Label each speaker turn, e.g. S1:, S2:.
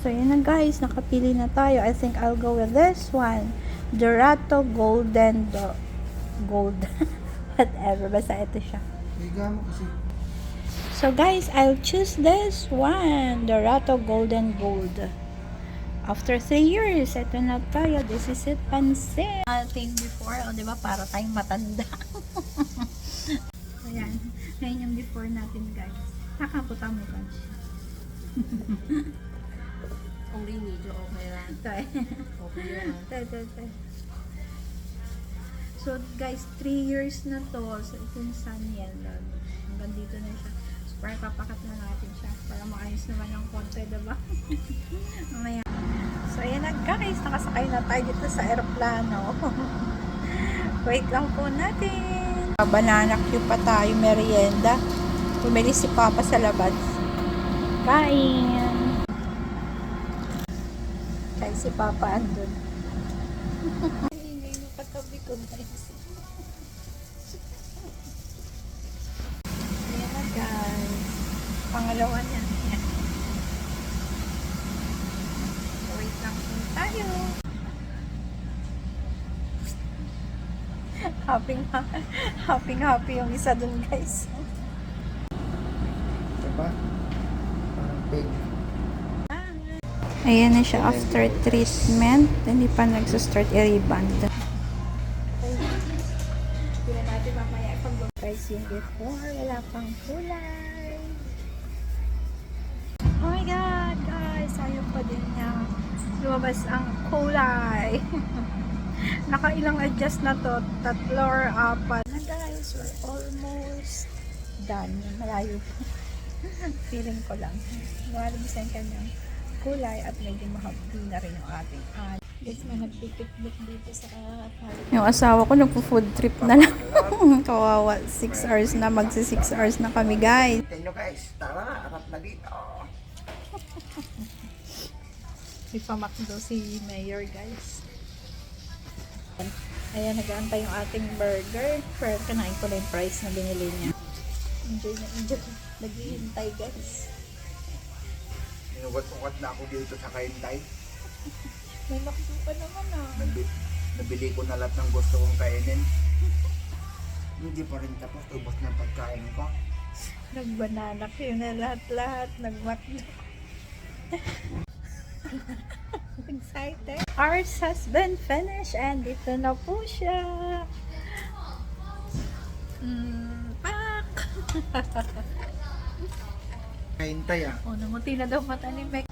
S1: So, yun na guys. Nakapili na tayo. I think I'll go with this one. Dorato Golden Gold. Whatever. Basta ito siya.
S2: Higa mo kasi.
S1: So, guys, I'll choose this one. Dorato Golden Gold. After 3 years, ito na tayo. This is it, pansin. Ating before, o diba, para tayong matanda. Ayan. Ngayon yung before natin, guys. Nakaputa mo, guys.
S3: Kung medyo okay lang.
S1: Ito eh.
S3: Okay lang.
S1: Ito. So, guys, 3 years na to. So, ito yung sun yellow. Hanggang dito na siya. So, para papakat na natin siya. Para maayos naman ng konti, diba? Mamaya. So, ayan na guys. Nakasakay na tayo dito sa aeroplano. Wait lang po natin. Banana queue pa tayo, merienda. Bumili si Papa sa labas. Kain! Kain si Papa andun. Ingay mo katabi ko guys. Ayan na guys. Pangalawa niya. Wait lang po tayo. Happy yung isa dun guys.
S2: Diba? Parang pig.
S1: Ayan na siya after treatment. Hindi pa nagsastart i-reband. Hindi na natin mamaya pag guys yung before. Wala pang kulay. Oh my god guys. Ayaw pa din niya. Lumabas ang kulay. Nakailang adjust na to. 3 or 4. Na guys, we're almost done. Malayo pa. Feeling ko lang. Malibisan ka ng kulay at medyo mahabdi na rin yung ating ad. Guys, may nagpipiknik dito sa yung asawa ko nagpo-food trip na lang. Kawawa. 6 hours na. Magsi 6 hours na kami guys.
S2: Tingnan nyo guys. Tara, harap na dito.
S1: Ipamakdo si Mayor guys. Ayan, nag-aantay yung ating burger. Pero kanain ko na yung price na binili niya. Enjoy na enjoy. Naghihintay guys.
S2: Inugat-ugat na ako dito sa kaintay.
S1: May makdo pa naman ah.
S2: Nabili ko na lahat ng gusto kong kainin. Hindi pa rin tapos. Ubos ng pagkain ko.
S1: Nag-banana kayo na lahat-lahat. Nag-makdo. Excited. Ours has been finished and dito na po siya. Pak!
S2: Kaintay ah.
S1: Oh, namuti na daw mata ni Mek.